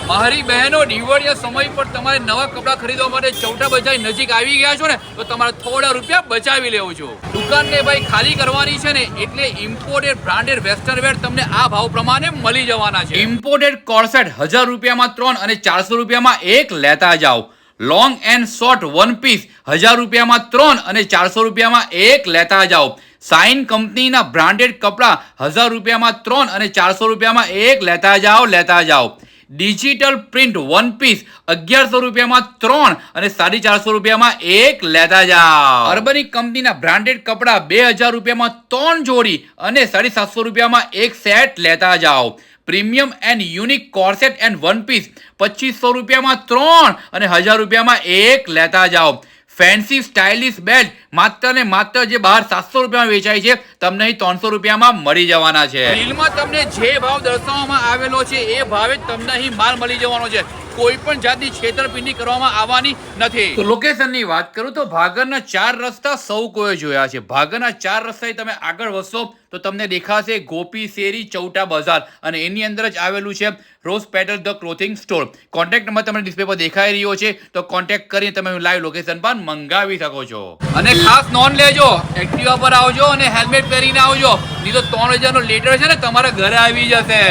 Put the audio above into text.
મારી બહેનો દિવાળીના સમય પર તમારે નવા કપડાં ખરીદવા માટે ચૌટા બજાર નજીક આવી ગયા છો ને તો તમારે થોડા રૂપિયા બચાવી લેવું છો. દુકાનને ભાઈ ખાલી કરવાની છે ને એટલે ઇમ્પોર્ટેડ બ્રાન્ડેડ વેસ્ટર્ન વેર તમને આ ભાવ પ્રમાણે મળી જવાના છે. ઇમ્પોર્ટેડ કોર્સેટ 1000 રૂપિયામાં 3 અને 400 રૂપિયામાં 1 લેતા જાઓ. Long and short one piece 1000 રૂપિયામાં 3 અને 400 રૂપિયામાં 1 લેતા જાઓ. સાઇન કંપનીના બ્રાન્ડેડ કપડા 1000 રૂપિયામાં 3 અને 400 રૂપિયામાં 1 લેતા જાઓ. ડિજિટલ પ્રિન્ટ વન પીસ 1100 રૂપિયામાં 3 અને 450 રૂપિયામાં 1 લેતા જાઓ. અર્બનિક કંપનીના બ્રાન્ડેડ કપડા 2000 રૂપિયામાં 3 જોડી અને 750 રૂપિયામાં 1 સેટ લેતા જાઓ. Premium and unique corset and one piece 2500 રૂપિયામાં 3 અને 1000 રૂપિયામાં 1 લેતા જાઓ. ફેન્સી સ્ટાઇલિશ બેલ્ટ માત્ર ને માત્ર જે બહાર 700 રૂપિયામાં વેચાય છે તમને અહીં 300 રૂપિયામાં મળી જવાના છે. રીલમાં તમને જે ભાવ દર્શાવવામાં આવેલો છે એ ભાવે તમને અહીં માલ મળી જવાનો છે. કોઈ પણ જાતની છેતરપિંડી કરવામાં આવવાની નથી. તો લોકેશનની વાત કરું તો ભાગરના 4 રસ્તા સૌ કોઈ જોયા છે. ભાગરના 4 રસ્તાથી તમે આગળ વધશો તો તમને દેખાશે ગોપી શેરી ચૌટા બજાર અને એની અંદર જ આવેલું છે rose petal the clothing store. Contact number તમને ડિસ્પ્લે પર દેખાઈ રહ્યો છે તો કોન્ટેક્ટ કરીને તમે લાઈવ લોકેશન પર મંગાવી શકો છો. અને ખાસ નોંધ લેજો, એક્ટિવા પર આવજો અને હેલ્મેટ પહેરીને આવજો, નહીં તો 3000 નો લેટર છે ને તમારા ઘરે આવી જશે.